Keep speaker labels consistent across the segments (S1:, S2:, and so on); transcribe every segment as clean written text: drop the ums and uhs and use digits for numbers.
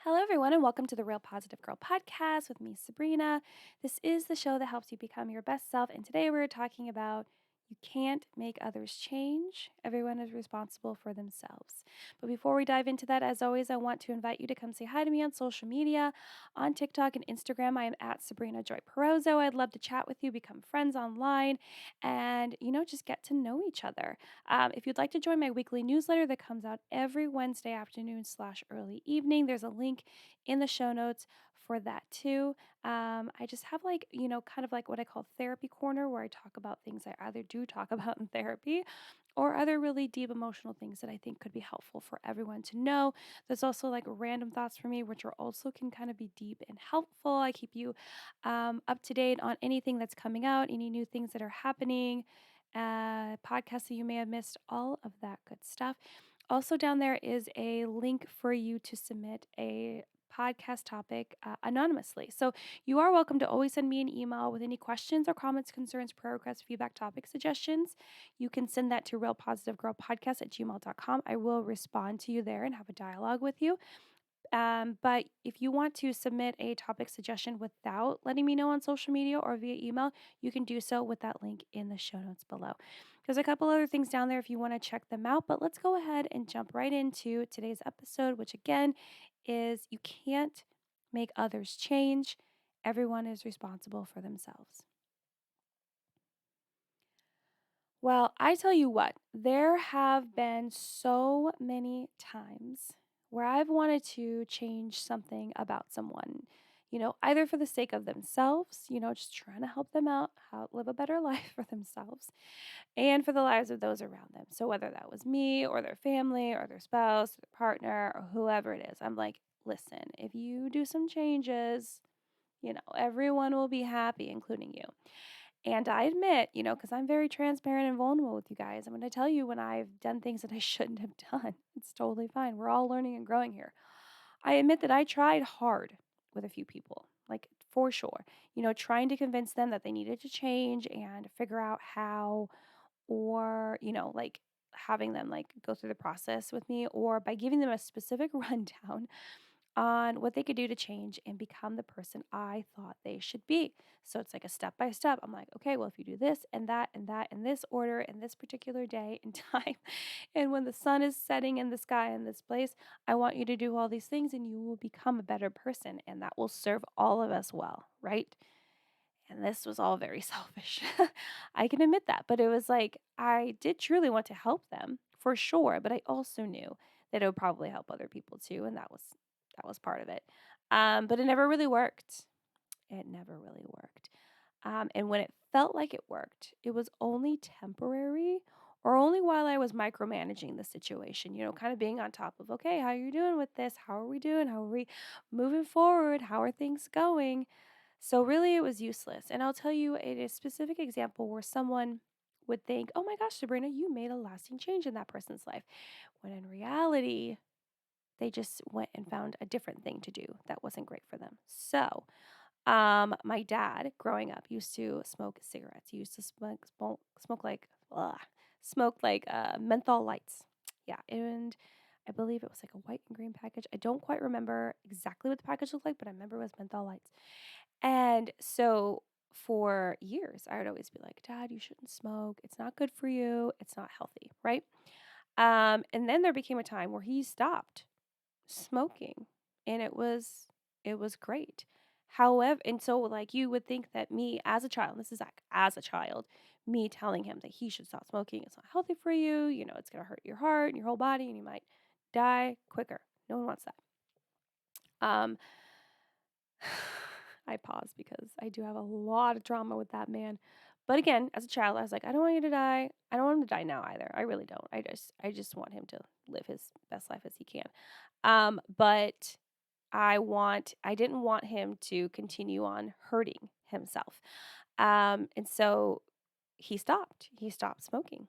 S1: Hello, everyone, and welcome to the Real Positive Girl podcast with me, Sabrina. This is the show that helps you become your best self, and today we're talking about you can't make others change. Everyone is responsible for themselves. But before we dive into that, as always, I want to invite you to come say hi to me on social media. On TikTok and Instagram, I am at Sabrina Joy Perozzo. I'd love to chat with you, become friends online, and, just get to know each other. If you'd like to join my weekly newsletter that comes out every Wednesday afternoon / early evening, there's a link in the show notes for that too. I just have kind of like what I call therapy corner, where I talk about things I either do talk about in therapy or other really deep emotional things that I think could be helpful for everyone to know. There's also like random thoughts for me, which are also can kind of be deep and helpful. I keep you up to date on anything that's coming out, any new things that are happening, podcasts that you may have missed, all of that good stuff. Also, down there is a link for you to submit a podcast topic anonymously. So you are welcome to always send me an email with any questions or comments, concerns, prayer requests, feedback, topic suggestions. You can send that to realpositivegirlpodcast@gmail.com. I will respond to you there and have a dialogue with you. But if you want to submit a topic suggestion without letting me know on social media or via email, you can do so with that link in the show notes below. There's a couple other things down there if you want to check them out, but let's go ahead and jump right into today's episode, which again is you can't make others change. Everyone is responsible for themselves. Well, I tell you what, there have been so many times where I've wanted to change something about someone, either for the sake of themselves, just trying to help them out, how live a better life for themselves, and for the lives of those around them. So whether that was me or their family or their spouse, or their partner, or whoever it is, I'm like, listen, if you do some changes, everyone will be happy, including you. And I admit, because I'm very transparent and vulnerable with you guys, I'm going to tell you when I've done things that I shouldn't have done. It's totally fine. We're all learning and growing here. I admit that I tried hard with a few people, like for sure, trying to convince them that they needed to change and figure out how, or, like having them like go through the process with me, or by giving them a specific rundown on what they could do to change and become the person I thought they should be. So it's like a step by step. I'm like, okay, well, if you do this and that and that in this order in this particular day and time, and when the sun is setting in the sky in this place, I want you to do all these things and you will become a better person. And that will serve all of us well, right? And this was all very selfish. I can admit that. But it was like, I did truly want to help them for sure. But I also knew that it would probably help other people too. And that was part of it. But it never really worked. It never really worked. And when it felt like it worked, it was only temporary or only while I was micromanaging the situation, kind of being on top of, okay, how are you doing with this? How are we doing? How are we moving forward? How are things going? So really, it was useless. And I'll tell you a specific example where someone would think, oh my gosh, Sabrina, you made a lasting change in that person's life. When in reality, they just went and found a different thing to do that wasn't great for them. So, my dad, growing up, used to smoke cigarettes. He used to smoke like menthol lights. Yeah, and I believe it was like a white and green package. I don't quite remember exactly what the package looked like, but I remember it was menthol lights. And so for years, I would always be like, Dad, you shouldn't smoke. It's not good for you. It's not healthy, right? And then there became a time where he stopped smoking and it was great. However, and so like you would think that me as a child, this is like as a child, me telling him that he should stop smoking, it's not healthy for you, it's gonna hurt your heart and your whole body and you might die quicker. No one wants that. Um I pause because I do have a lot of trauma with that man. But again, as a child, I was like, I don't want you to die. I don't want him to die now either. I really don't. I just want him to live his best life as he can. But I didn't want him to continue on hurting himself. And so he stopped. He stopped smoking.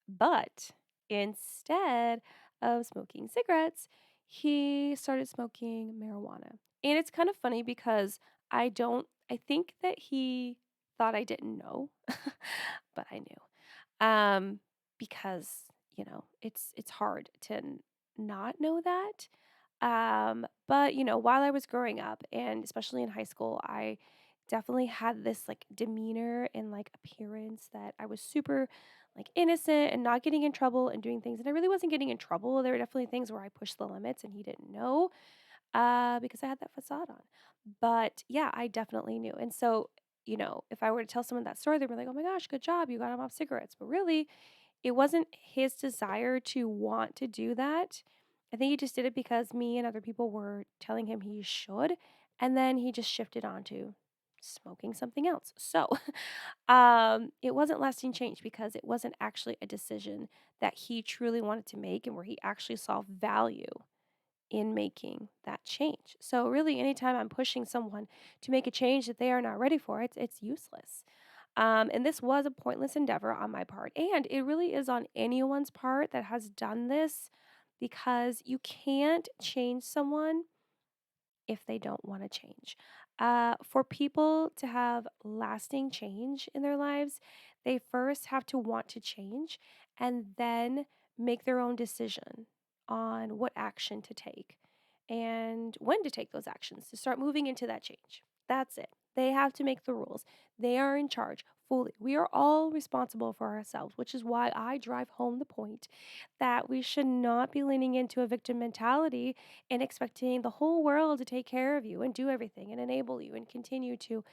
S1: But instead of smoking cigarettes, he started smoking marijuana. And it's kind of funny because I think that he thought I didn't know, but I knew. Because, it's hard to not know that. But while I was growing up and especially in high school, I definitely had this like demeanor and like appearance that I was super like innocent and not getting in trouble and doing things. And I really wasn't getting in trouble. There were definitely things where I pushed the limits and he didn't know because I had that facade on. But yeah, I definitely knew. And so, if I were to tell someone that story, they'd be like, oh my gosh, good job. You got him off cigarettes. But really, it wasn't his desire to want to do that. I think he just did it because me and other people were telling him he should, and then he just shifted on to smoking something else. So, it wasn't lasting change because it wasn't actually a decision that he truly wanted to make and where he actually saw value in making that change. So really anytime I'm pushing someone to make a change that they are not ready for, it's useless. And this was a pointless endeavor on my part. And it really is on anyone's part that has done this because you can't change someone if they don't want to change. For people to have lasting change in their lives, they first have to want to change and then make their own decision on what action to take and when to take those actions to start moving into that change. That's it. They have to make the rules. They are in charge fully. We are all responsible for ourselves, which is why I drive home the point that we should not be leaning into a victim mentality and expecting the whole world to take care of you and do everything and enable you and continue to,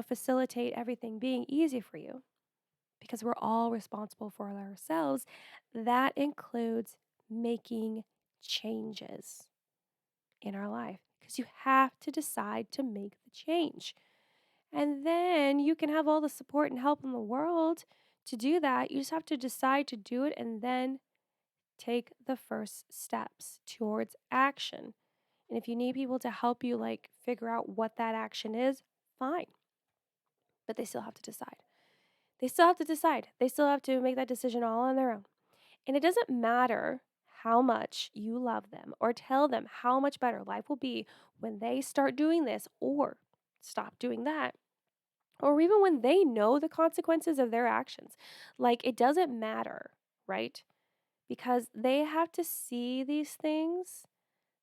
S1: facilitate everything being easy for you because we're all responsible for ourselves. That includes making changes in our life because you have to decide to make the change. And then you can have all the support and help in the world to do that. You just have to decide to do it and then take the first steps towards action. And if you need people to help you like figure out what that action is, fine. But they still have to decide. They still have to decide. They still have to make that decision all on their own. And it doesn't matter how much you love them or tell them how much better life will be when they start doing this or stop doing that, or even when they know the consequences of their actions. Like, it doesn't matter, right? Because they have to see these things,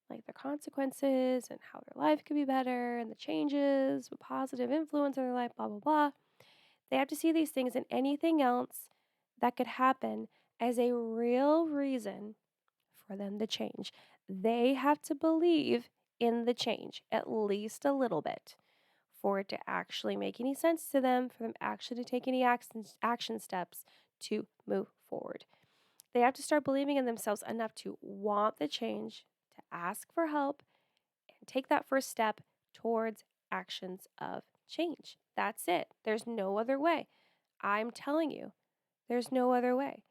S1: like the consequences and how their life could be better and the changes, with positive influence in their life, blah, blah, blah. They have to see these things and anything else that could happen as a real reason for them to change. They have to believe in the change at least a little bit for it to actually make any sense to them, for them actually to take any action steps to move forward. They have to start believing in themselves enough to want the change, to ask for help, and take that first step towards actions of change. That's it. There's no other way. I'm telling you, there's no other way.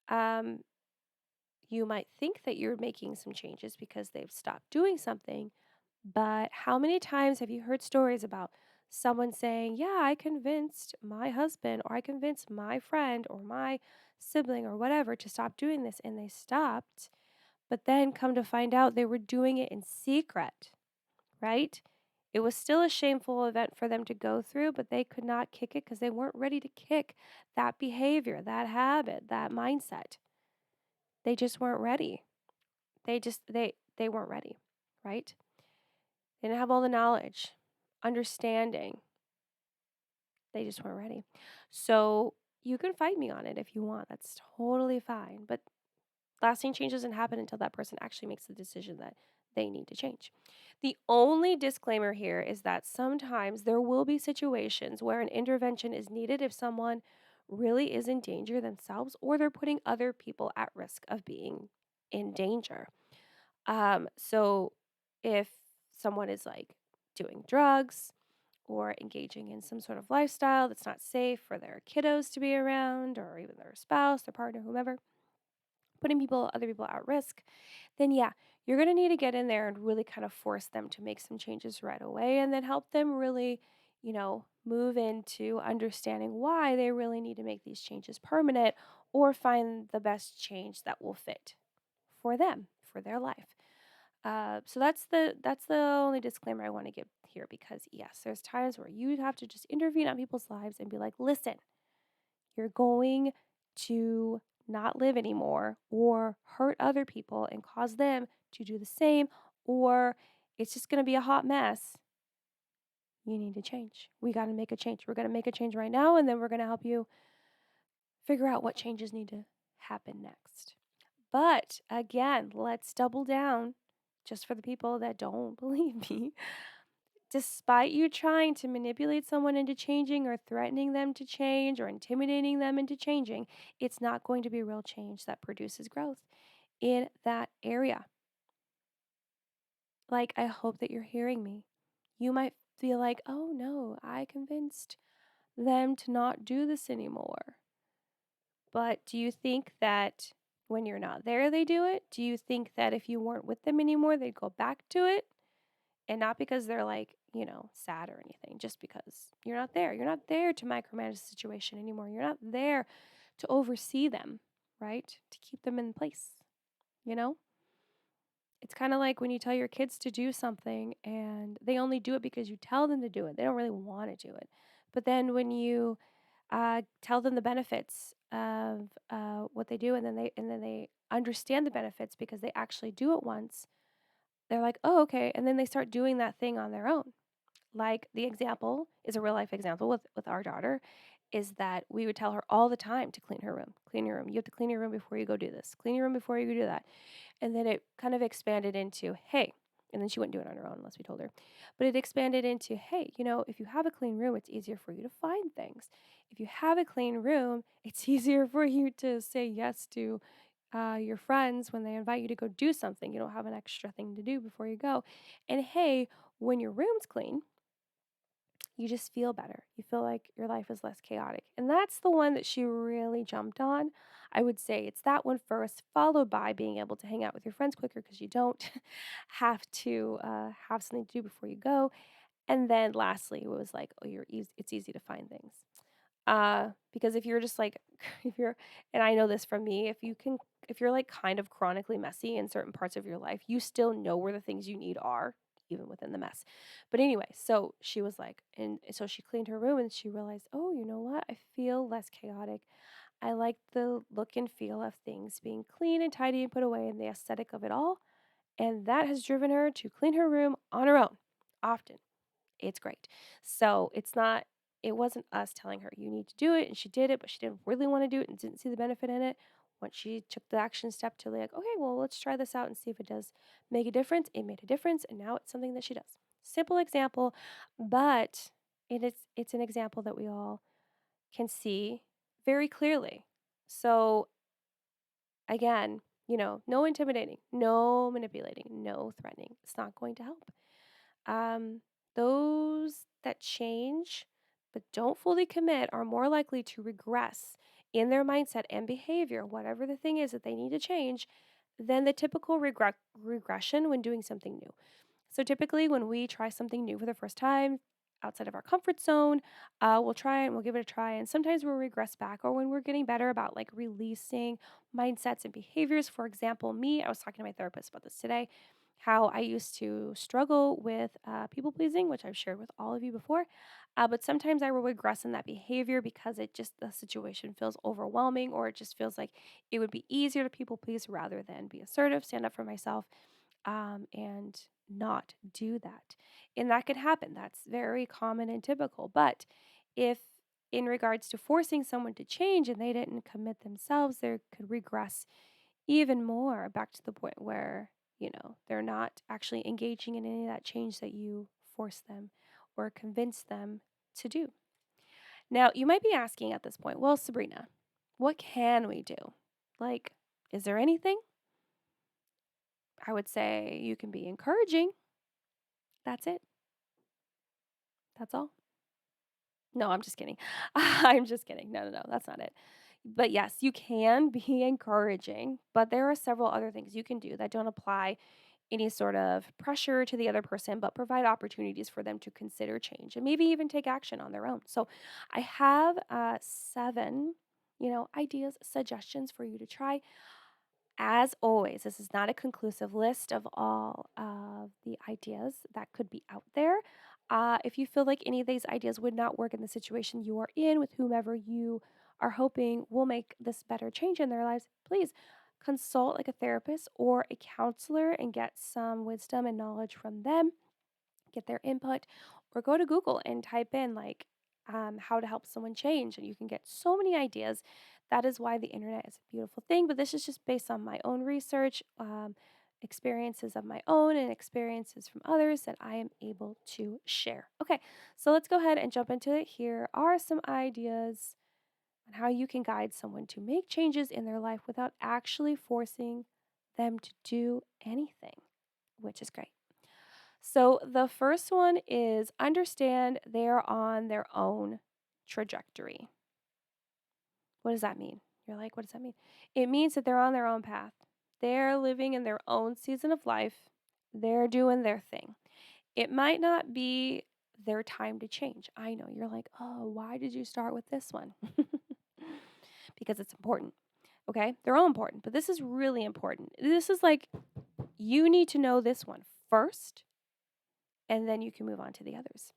S1: Um, you might think that you're making some changes because they've stopped doing something, but how many times have you heard stories about someone saying, yeah, I convinced my husband or I convinced my friend or my sibling or whatever to stop doing this and they stopped, but then come to find out they were doing it in secret, right? It was still a shameful event for them to go through, but they could not kick it because they weren't ready to kick that behavior, that habit, that mindset. They just weren't ready. They weren't ready, right? They didn't have all the knowledge, understanding. They just weren't ready. So you can fight me on it if you want. That's totally fine. But lasting change doesn't happen until that person actually makes the decision that they need to change. The only disclaimer here is that sometimes there will be situations where an intervention is needed if someone really is in danger themselves or they're putting other people at risk of being in danger. So if someone is like doing drugs or engaging in some sort of lifestyle that's not safe for their kiddos to be around or even their spouse, their partner, whomever, putting other people at risk, then yeah, you're going to need to get in there and really kind of force them to make some changes right away and then help them really, move into understanding why they really need to make these changes permanent or find the best change that will fit for them, for their life. So that's the only disclaimer I want to give here because yes, there's times where you have to just intervene on people's lives and be like, listen, you're going to not live anymore or hurt other people and cause them to do the same, or it's just going to be a hot mess, you need to change. We got to make a change. We're going to make a change right now, and then we're going to help you figure out what changes need to happen next. But again, let's double down just for the people that don't believe me. Despite you trying to manipulate someone into changing or threatening them to change or intimidating them into changing, it's not going to be real change that produces growth in that area. Like, I hope that you're hearing me. You might feel like, oh no, I convinced them to not do this anymore. But do you think that when you're not there, they do it? Do you think that if you weren't with them anymore, they'd go back to it? And not because they're like, sad or anything, just because you're not there. You're not there to micromanage the situation anymore. You're not there to oversee them, right? To keep them in place, you know? It's kind of like when you tell your kids to do something and they only do it because you tell them to do it. They don't really want to do it. But then when you tell them the benefits of what they do, and then they understand the benefits because they actually do it once, they're like, oh, okay. And then they start doing that thing on their own. Like the example is a real life example with our daughter is that we would tell her all the time to clean her room. Clean your room. You have to clean your room before you go do this. Clean your room before you go do that. And then it kind of expanded into, hey, and then she wouldn't do it on her own unless we told her. But it expanded into, hey, if you have a clean room, it's easier for you to find things. If you have a clean room, it's easier for you to say yes to your friends when they invite you to go do something. You don't have an extra thing to do before you go. And hey, when your room's clean, you just feel better. You feel like your life is less chaotic. And that's the one that she really jumped on. I would say it's that one first, followed by being able to hang out with your friends quicker because you don't have to have something to do before you go. And then lastly, it was like, oh, it's easy to find things. Because if you're just like, if you're, and I know this from me, if you're like kind of chronically messy in certain parts of your life, you still know where the things you need are, even within the mess. But anyway, so she was like, and so she cleaned her room and she realized, oh, you know what? I feel less chaotic. I like the look and feel of things being clean and tidy and put away and the aesthetic of it all. And that has driven her to clean her room on her own often. It's great. So it wasn't us telling her, you need to do it. And she did it, but she didn't really want to do it and didn't see the benefit in it. Once she took the action step to like, okay, well, let's try this out and see if it does make a difference. It made a difference. And now it's something that she does. Simple example, but it's an example that we all can see very clearly. So again, no intimidating, no manipulating, no threatening. It's not going to help. Um, those that change but don't fully commit are more likely to regress in their mindset and behavior, whatever the thing is that they need to change, than the typical regression when doing something new. So typically, when we try something new for the first time outside of our comfort zone, we'll try it and we'll give it a try. And sometimes we'll regress back, or when we're getting better about like releasing mindsets and behaviors. For example, I was talking to my therapist about this today, how I used to struggle with people pleasing, which I've shared with all of you before. But sometimes I will regress in that behavior because the situation feels overwhelming, or it just feels like it would be easier to people please rather than be assertive, stand up for myself, and not do that. And that could happen. That's very common and typical. But if in regards to forcing someone to change and they didn't commit themselves, they could regress even more back to the point where, they're not actually engaging in any of that change that you force them or convince them to do. Now, you might be asking at this point, well, Sabrina, what can we do? Like, is there anything? I would say you can be encouraging. That's it. That's all. No, I'm just kidding. I'm just kidding. No, that's not it. But yes, you can be encouraging, but there are several other things you can do that don't apply any sort of pressure to the other person, but provide opportunities for them to consider change and maybe even take action on their own. So I have 7, ideas, suggestions for you to try. As always, this is not a conclusive list of all of the ideas that could be out there. If you feel like any of these ideas would not work in the situation you are in with whomever you are hoping will make this better change in their lives, please consult like a therapist or a counselor and get some wisdom and knowledge from them, get their input, or go to Google and type in like how to help someone change, and you can get so many ideas. That is why the internet is a beautiful thing. But this is just based on my own research, experiences of my own, and experiences from others that I am able to share. Okay, so let's go ahead and jump into it. Here are some ideas on how you can guide someone to make changes in their life without actually forcing them to do anything, which is great. So the first one is understand they're on their own trajectory. What does that mean? You're like, what does that mean? It means that they're on their own path. They're living in their own season of life. They're doing their thing. It might not be their time to change. I know you're like, oh, why did you start with this one? Because it's important. Okay. They're all important, but this is really important. This is like, you need to know this one first, and then you can move on to the others.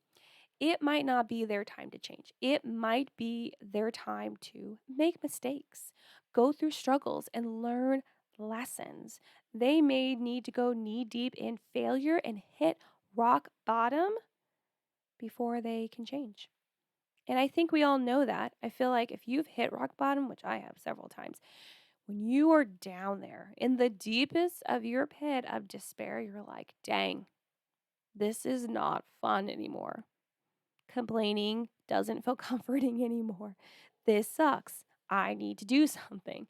S1: It might not be their time to change. It might be their time to make mistakes, go through struggles, and learn lessons. They may need to go knee deep in failure and hit rock bottom before they can change. And I think we all know that. I feel like if you've hit rock bottom, which I have several times, when you are down there in the deepest of your pit of despair, you're like, dang, this is not fun anymore. Complaining doesn't feel comforting anymore. This sucks. I need to do something.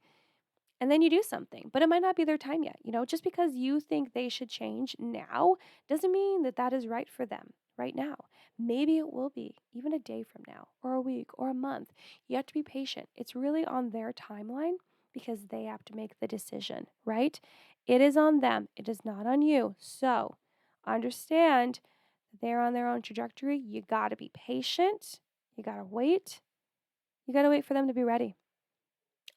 S1: And then you do something, but it might not be their time yet. Just because you think they should change now doesn't mean that that is right for them right now. Maybe it will be even a day from now, or a week, or a month. You have to be patient. It's really on their timeline because they have to make the decision, right? It is on them, it is not on you. So understand that they're on their own trajectory. You got to be patient. You got to wait. You got to wait for them to be ready,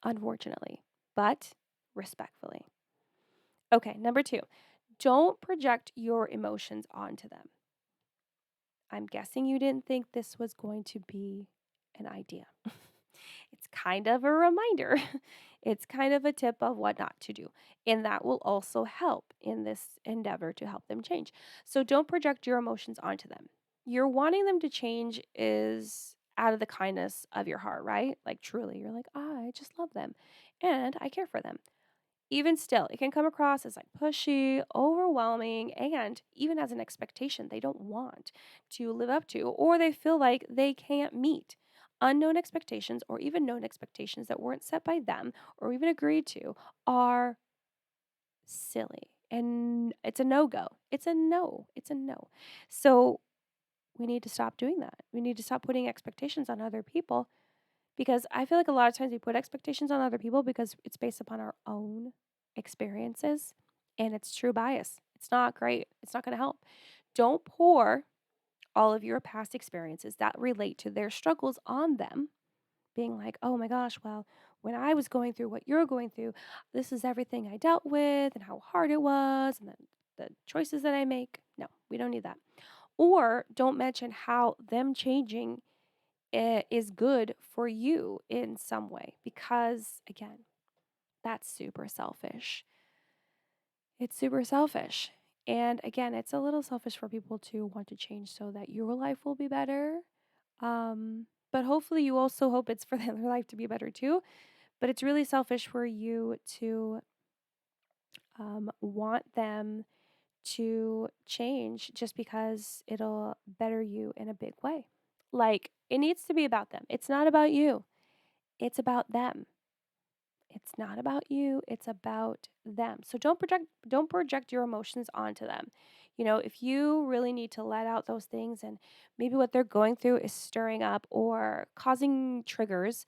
S1: unfortunately, but respectfully. Okay, number 2, don't project your emotions onto them. I'm guessing you didn't think this was going to be an idea. It's kind of a reminder. It's kind of a tip of what not to do. And that will also help in this endeavor to help them change. So don't project your emotions onto them. You're wanting them to change is out of the kindness of your heart, right? Like truly, you're like, I just love them and I care for them. Even still, it can come across as like pushy, overwhelming, and even as an expectation they don't want to live up to, or they feel like they can't meet. Unknown expectations, or even known expectations that weren't set by them or even agreed to, are silly. And it's a no go. It's a no. It's a no. So we need to stop doing that. We need to stop putting expectations on other people, because I feel like a lot of times we put expectations on other people because it's based upon our own experiences, and it's true bias. It's not great. It's not going to help. Don't pour all of your past experiences that relate to their struggles on them, being like, oh my gosh, well, when I was going through what you're going through, this is everything I dealt with and how hard it was and the choices that I make. No, we don't need that. Or don't mention how them changing is good for you in some way, because again, that's super selfish. It's super selfish. And again, it's a little selfish for people to want to change so that your life will be better. But hopefully you also hope it's for their life to be better too. But it's really selfish for you to want them to change just because it'll better you in a big way. Like, it needs to be about them. It's not about you. It's about them. It's not about you, it's about them. So don't project your emotions onto them. If you really need to let out those things, and maybe what they're going through is stirring up or causing triggers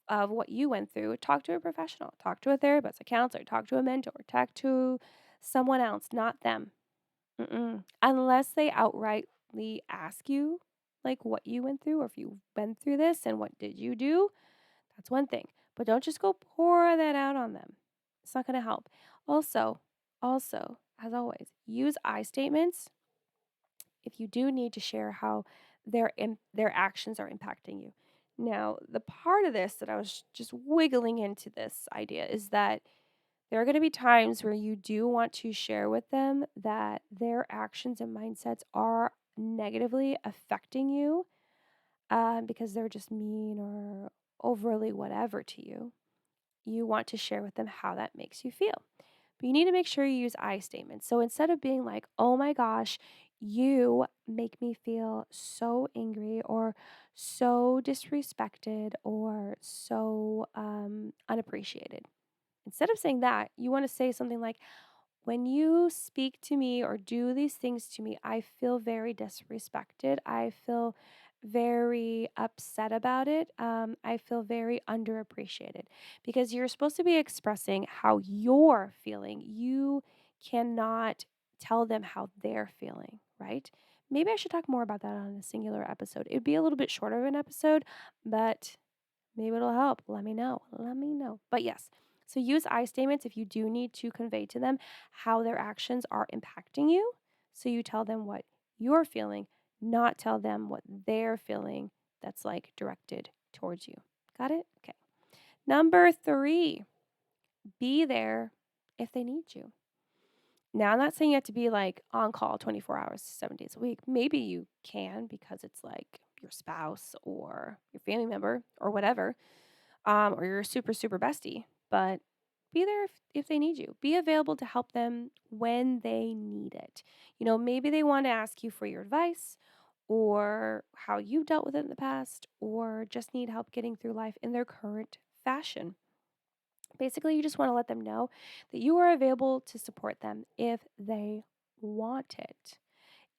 S1: of what you went through, talk to a professional, talk to a therapist, a counselor, talk to a mentor, talk to someone else, not them. Unless they outrightly ask you like what you went through, or if you've been through this and what did you do, that's one thing. But don't just go pour that out on them. It's not going to help. Also, as always, use I statements if you do need to share how their actions are impacting you. Now, the part of this that I was just wiggling into this idea is that There are going to be times where you do want to share with them that their actions and mindsets are negatively affecting you because they're just mean or overly whatever to you. You want to share with them how that makes you feel. But you need to make sure you use I statements. So instead of being like, oh my gosh, you make me feel so angry or so disrespected or so unappreciated. Instead of saying that, you want to say something like, when you speak to me or do these things to me, I feel very disrespected. I feel very upset about it. I feel very underappreciated because you're supposed to be expressing how you're feeling. You cannot tell them how they're feeling, right? Maybe I should talk more about that on a singular episode. It'd be a little bit shorter of an episode, but maybe it'll help. Let me know. Let me know. But yes, so use I statements if you do need to convey to them how their actions are impacting you. So you tell them what you're feeling, not tell them what they're feeling that's like directed towards you. Got it? Okay. Number 3, be there if they need you. Now, I'm not saying you have to be like on call 24 hours, 7 days a week. Maybe you can because it's like your spouse or your family member or whatever, or your super, super bestie. But be there if they need you. Be available to help them when they need it. Maybe they want to ask you for your advice or how you dealt with it in the past or just need help getting through life in their current fashion. Basically, you just want to let them know that you are available to support them if they want it.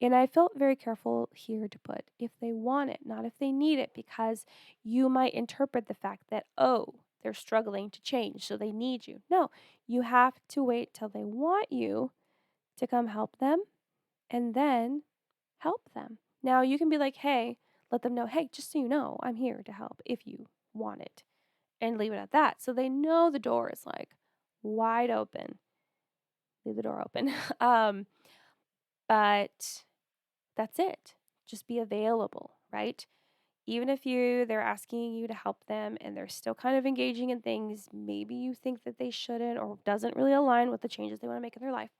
S1: And I felt very careful here to put if they want it, not if they need it, because you might interpret the fact that, oh, they're struggling to change, so they need you. No, you have to wait till they want you to come help them and then help them. Now, you can be like, hey, let them know, hey, just so you know, I'm here to help if you want it, and leave it at that. So they know the door is like wide open. Leave the door open. But that's it. Just be available, right? Even if they're asking you to help them and they're still kind of engaging in things maybe you think that they shouldn't or doesn't really align with the changes they want to make in their life,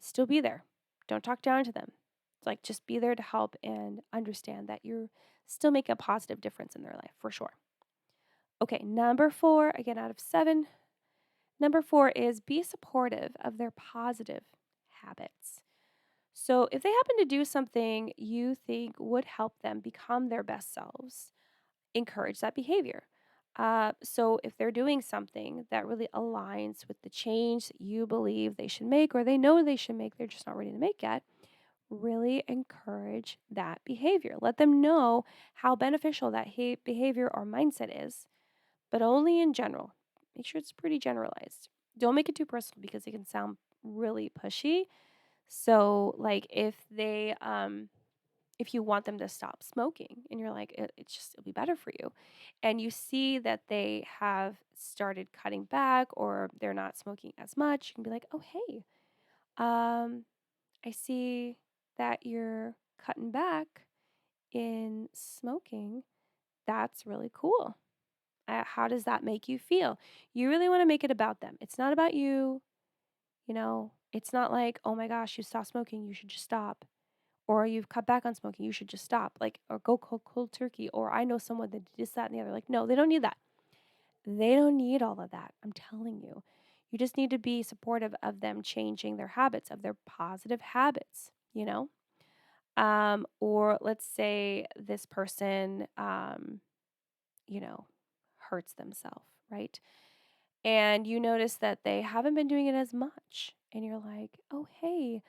S1: still be there. Don't talk down to them. It's like just be there to help and understand that you're still making a positive difference in their life for sure. Okay, number 4, again out of 7. Number 4 is be supportive of their positive habits. So, if they happen to do something you think would help them become their best selves, encourage that behavior. So, if they're doing something that really aligns with the change that you believe they should make or they know they should make, they're just not ready to make yet, really encourage that behavior. Let them know how beneficial that behavior or mindset is, but only in general. Make sure it's pretty generalized. Don't make it too personal because it can sound really pushy. So, like if you want them to stop smoking and you're like, it'll be better for you. And you see that they have started cutting back or they're not smoking as much, you can be like, oh, hey, um, I see that you're cutting back in smoking. That's really cool. How does that make you feel? You really want to make it about them. It's not about you. It's not like, oh my gosh, you stopped smoking. You should just stop. Or you've cut back on smoking. You should just stop. Like, or go cold turkey. Or I know someone that did this, that, and the other. Like, no, they don't need that. They don't need all of that. I'm telling you. You just need to be supportive of them changing their habits, of their positive habits. Or let's say this person, you know, hurts themselves, right? And you notice that they haven't been doing it as much. And you're like, oh, hey,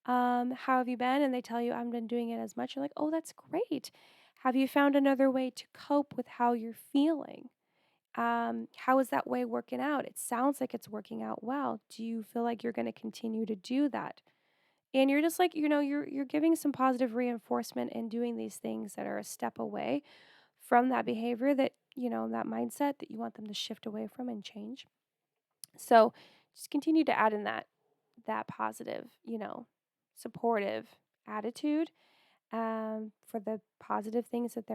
S1: how have you been? And they tell you, I haven't been doing it as much. You're like, oh, that's great. Have you found another way to cope with how you're feeling? How is that way working out? It sounds like it's working out well. Do you feel like you're going to continue to do that? And you're just like, you're giving some positive reinforcement and doing these things that are a step away from that behavior that mindset that you want them to shift away from and change. So just continue to add in that positive, supportive attitude for the positive things that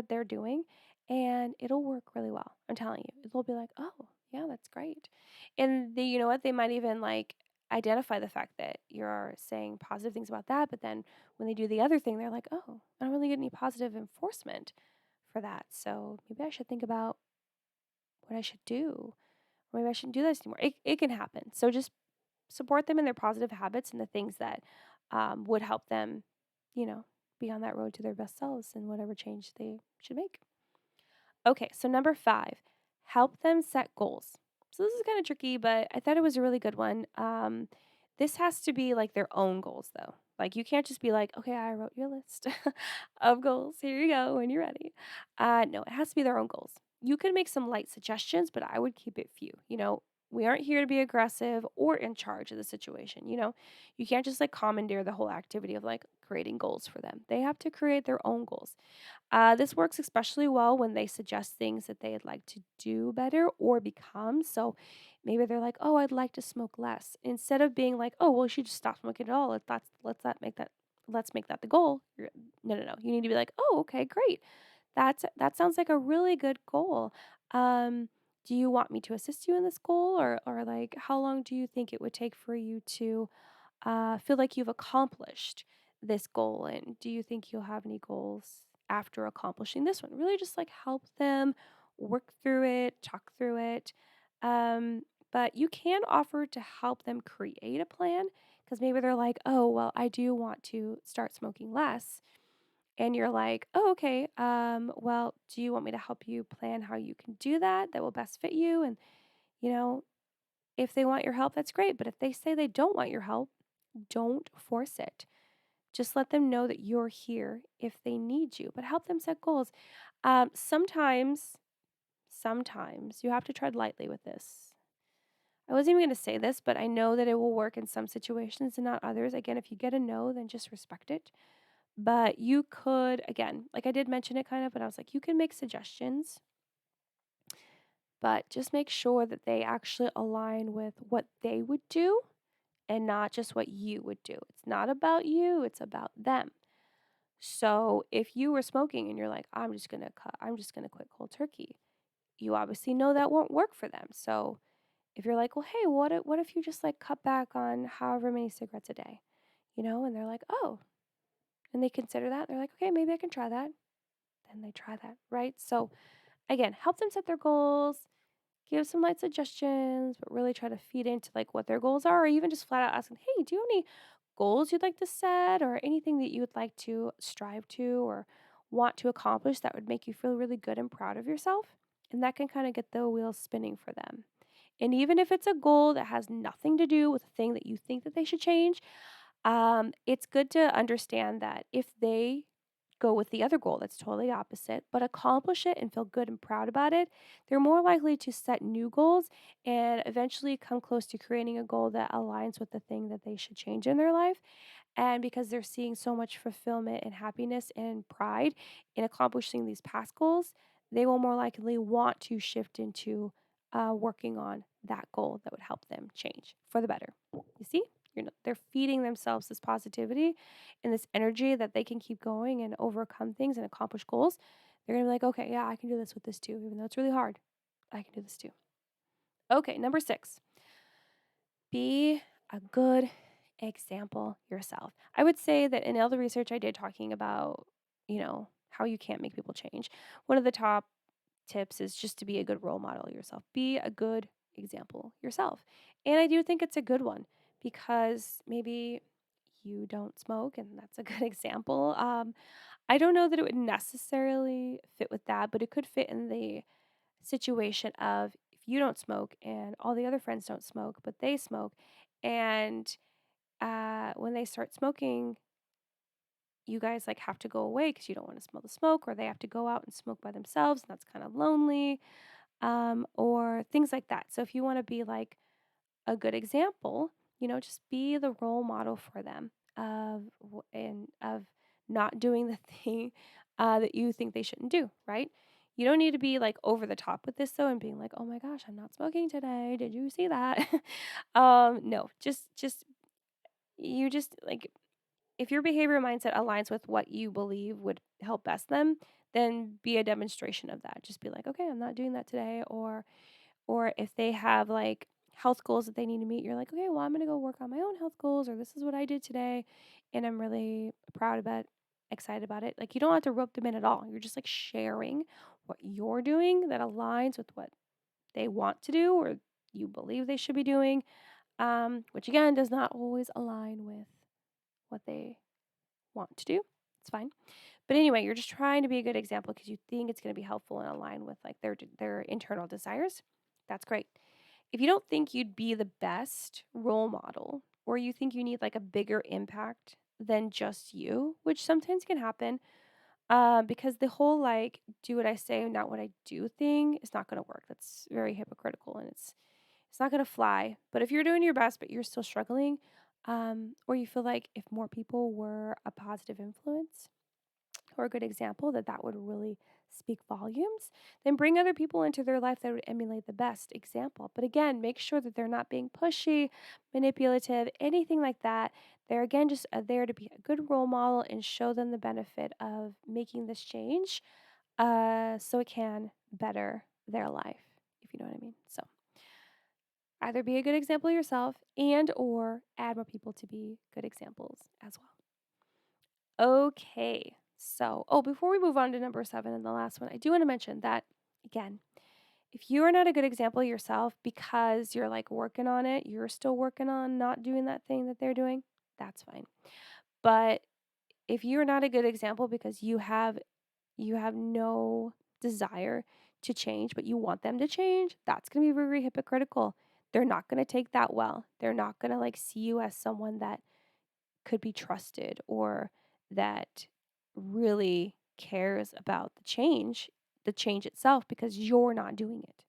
S1: they're doing, and it'll work really well. I'm telling you, it'll be like, oh, Yeah, that's great. And you know what? They might even like identify the fact that you're saying positive things about that, but then when they do the other thing, they're like, oh, I don't really get any positive enforcement for that. So maybe I should think about what I should do. Or maybe I shouldn't do this anymore. It can happen. So just support them in their positive habits and the things that would help them, you know, be on that road to their best selves and whatever change they should make. Okay, so number 5, help them set goals. So this is kind of tricky, but I thought it was a really good one. This has to be like their own goals, though. Like you can't just be like, okay, I wrote your list of goals. Here you go when you're ready. No, it has to be their own goals. You can make some light suggestions, but I would keep it few. We aren't here to be aggressive or in charge of the situation. You can't just like commandeer the whole activity of like creating goals for them. They have to create their own goals. This works especially well when they suggest things that they'd like to do better or become. So maybe they're like, "Oh, I'd like to smoke less," instead of being like, "Oh, well, you should just stop smoking at all." Let's make that the goal. No, no, no. You need to be like, "Oh, okay, great. That sounds like a really good goal. Um, do you want me to assist you in this goal, or like how long do you think it would take for you to feel like you've accomplished this goal? And do you think you'll have any goals after accomplishing this one? Really just like help them work through it, talk through it. Um, but you can offer to help them create a plan because maybe they're like, oh, well, I do want to start smoking less. And you're like, oh, okay. Well, do you want me to help you plan how you can do that? That will best fit you. And, you know, if they want your help, that's great. But if they say they don't want your help, don't force it. Just let them know that you're here if they need you, but help them set goals. Sometimes you have to tread lightly with this. I wasn't even going to say this, but I know that it will work in some situations and not others. Again, if you get a no, then just respect it. But you could, again, like I did mention it kind of, but I was like, you can make suggestions, but just make sure that they actually align with what they would do and not just what you would do. It's not about you, it's about them. So if you were smoking and you're like, I'm just gonna quit cold turkey, you obviously know that won't work for them. So if you're like, well, hey, what if you just like cut back on however many cigarettes a day? And they're like, oh, and they consider that, they're like, okay, maybe I can try that. Then they try that, right? So again, help them set their goals, give some light suggestions, but really try to feed into like what their goals are, or even just flat out ask them, hey, do you have any goals you'd like to set or anything that you would like to strive to or want to accomplish that would make you feel really good and proud of yourself? And that can kind of get the wheels spinning for them. And even if it's a goal that has nothing to do with the thing that you think that they should change, it's good to understand that if they go with the other goal that's totally opposite, but accomplish it and feel good and proud about it, they're more likely to set new goals and eventually come close to creating a goal that aligns with the thing that they should change in their life. And because they're seeing so much fulfillment and happiness and pride in accomplishing these past goals, they will more likely want to shift into working on that goal that would help them change for the better. You see? They're feeding themselves this positivity and this energy that they can keep going and overcome things and accomplish goals. They're going to be like, okay, yeah, I can do this with this too, even though it's really hard. I can do this too. Okay, number 6, be a good example yourself. I would say that in all the research I did talking about, how you can't make people change, one of the top tips is just to be a good role model yourself. Be a good example yourself. And I do think it's a good one because maybe you don't smoke and that's a good example. I don't know that it would necessarily fit with that, but it could fit in the situation of if you don't smoke and all the other friends don't smoke, but they smoke. And when they start smoking, you guys like have to go away because you don't want to smell the smoke, or they have to go out and smoke by themselves, and that's kind of lonely, or things like that. So if you want to be like a good example, just be the role model for them of not doing the thing that you think they shouldn't do, right? You don't need to be like over the top with this though and being like, "Oh my gosh, I'm not smoking today. Did you see that?" No, just you just like if your behavior mindset aligns with what you believe would help best them, then be a demonstration of that. Just be like, "Okay, I'm not doing that today," Or if they have like health goals that they need to meet, you're like, okay, well, I'm going to go work on my own health goals, or this is what I did today. And I'm really proud about it, excited about it. Like, you don't have to rope them in at all. You're just like sharing what you're doing that aligns with what they want to do or you believe they should be doing, which again does not always align with what they want to do. It's fine. But anyway, you're just trying to be a good example because you think it's going to be helpful and align with like their internal desires. That's great. If you don't think you'd be the best role model or you think you need like a bigger impact than just you, which sometimes can happen, because the whole like do what I say, not what I do thing is not going to work. That's very hypocritical and it's not going to fly. But if you're doing your best but you're still struggling, or you feel like if more people were a positive influence or a good example that would really speak volumes, then bring other people into their life that would emulate the best example. But again, make sure that they're not being pushy, manipulative, anything like that. They're again just there to be a good role model and show them the benefit of making this change, so it can better their life, if you know what I mean. So either be a good example yourself and or add more people to be good examples as well. Okay. So, before we move on to number 7 and the last one, I do want to mention that again, if you are not a good example yourself because you're like working on it, you're still working on not doing that thing that they're doing, that's fine. But if you're not a good example because you have no desire to change, but you want them to change, that's going to be very hypocritical. They're not going to take that well. They're not going to like see you as someone that could be trusted or that really cares about the change itself because you're not doing it.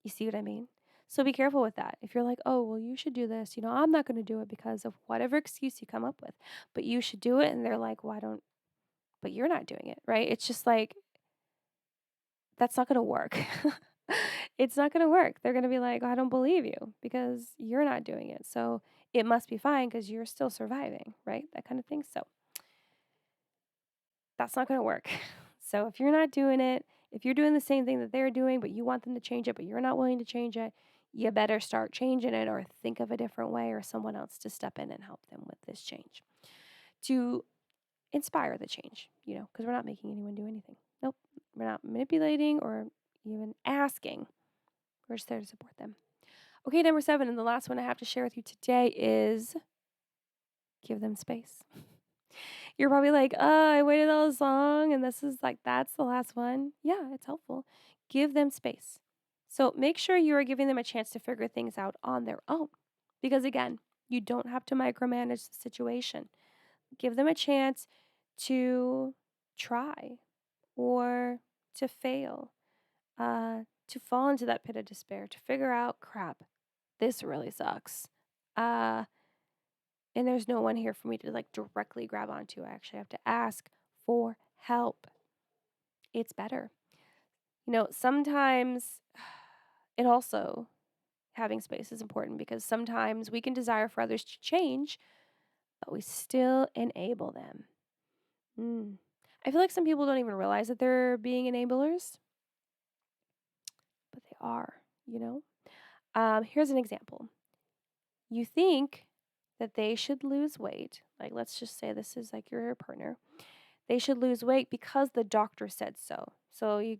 S1: You see what I mean? So be careful with that. If you're like, oh, well, you should do this, I'm not going to do it because of whatever excuse you come up with, but you should do it. And they're like, but you're not doing it, right? It's just like, that's not going to work. It's not going to work. They're going to be like, I don't believe you because you're not doing it. So it must be fine because you're still surviving, right? That kind of thing. So that's not going to work. So if you're not doing it, if you're doing the same thing that they're doing, but you want them to change it, but you're not willing to change it, you better start changing it or think of a different way or someone else to step in and help them with this change to inspire the change, because we're not making anyone do anything. Nope. We're not manipulating or even asking. We're just there to support them. Okay, number 7, and the last one I have to share with you today is give them space. You're probably like, oh, I waited all this long and this is like, that's the last one. Yeah, it's helpful. Give them space. So make sure you are giving them a chance to figure things out on their own. Because again, you don't have to micromanage the situation. Give them a chance to try or to fail, to fall into that pit of despair, to figure out, crap, this really sucks. Uh, and there's no one here for me to like directly grab onto. I actually have to ask for help. It's better. Sometimes it also having space is important because sometimes we can desire for others to change, but we still enable them. I feel like some people don't even realize that they're being enablers, but they are. Here's an example. You think that they should lose weight. Like, let's just say this is like your partner. They should lose weight because the doctor said so. So he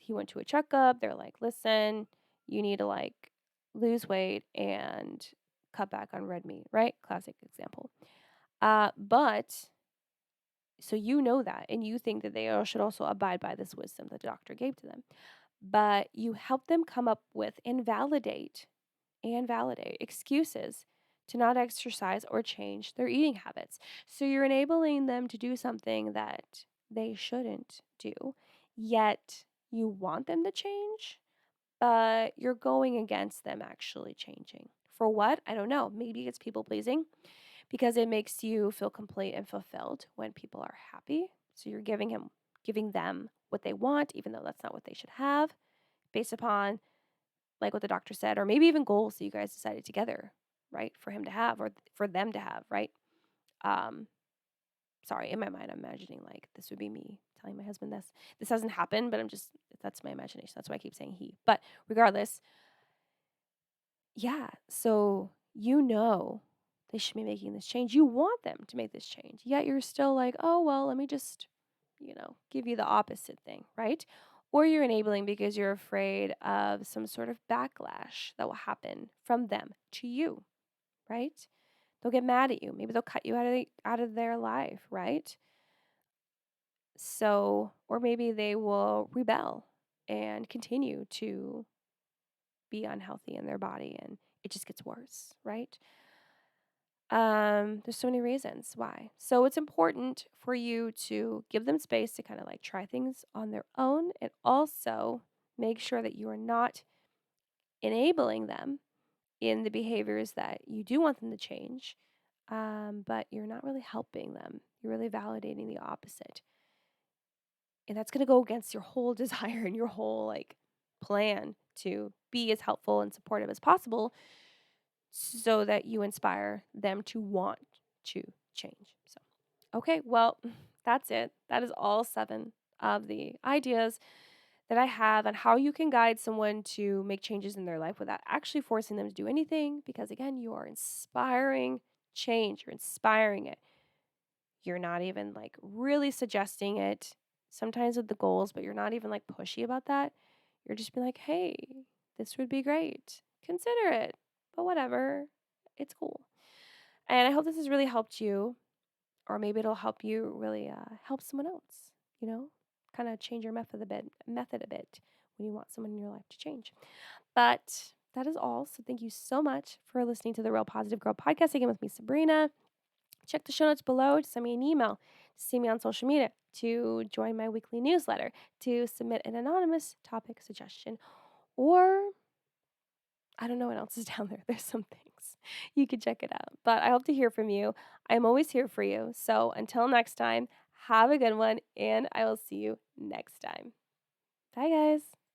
S1: went to a checkup. They're like, listen, you need to like lose weight and cut back on red meat, right? Classic example. But so you know that, and you think that they should also abide by this wisdom the doctor gave to them. But you help them come up with and validate excuses to not exercise or change their eating habits. So you're enabling them to do something that they shouldn't do, yet you want them to change, but you're going against them actually changing. For what? I don't know. Maybe it's people pleasing because it makes you feel complete and fulfilled when people are happy. So you're giving them what they want, even though that's not what they should have, based upon like what the doctor said, or maybe even goals that you guys decided together, right? For him to have or for them to have, right? Um, Sorry, in my mind, I'm imagining like this would be me telling my husband this. This hasn't happened, but that's my imagination. That's why I keep saying he. But regardless, yeah. So they should be making this change. You want them to make this change. Yet you're still like, oh, well, let me just, give you the opposite thing, right? Or you're enabling because you're afraid of some sort of backlash that will happen from them to you, right? They'll get mad at you. Maybe they'll cut you out of their life, right? So, or maybe they will rebel and continue to be unhealthy in their body and it just gets worse, right? There's so many reasons why. So it's important for you to give them space to kind of like try things on their own and also make sure that you are not enabling them in the behaviors that you do want them to change, but you're not really helping them. You're really validating the opposite. And that's going to go against your whole desire and your whole like plan to be as helpful and supportive as possible so that you inspire them to want to change. So, okay, well, that's it. That is all 7 of the ideas that I have on how you can guide someone to make changes in their life without actually forcing them to do anything because again, you are inspiring change. You're inspiring it. You're not even like really suggesting it sometimes with the goals, but you're not even like pushy about that. You're just being like, hey, this would be great. Consider it, but whatever. It's cool. And I hope this has really helped you, or maybe it'll help you really help someone else, kind of change your method a bit when you want someone in your life to change. But that is all. So thank you so much for listening to the Real Positive Girl podcast again with me, Sabrina. Check the show notes below to send me an email, to see me on social media, to join my weekly newsletter, to submit an anonymous topic suggestion, or I don't know what else is down there. There's some things. You could check it out. But I hope to hear from you. I'm always here for you. So until next time, have a good one, and I will see you next time. Bye, guys.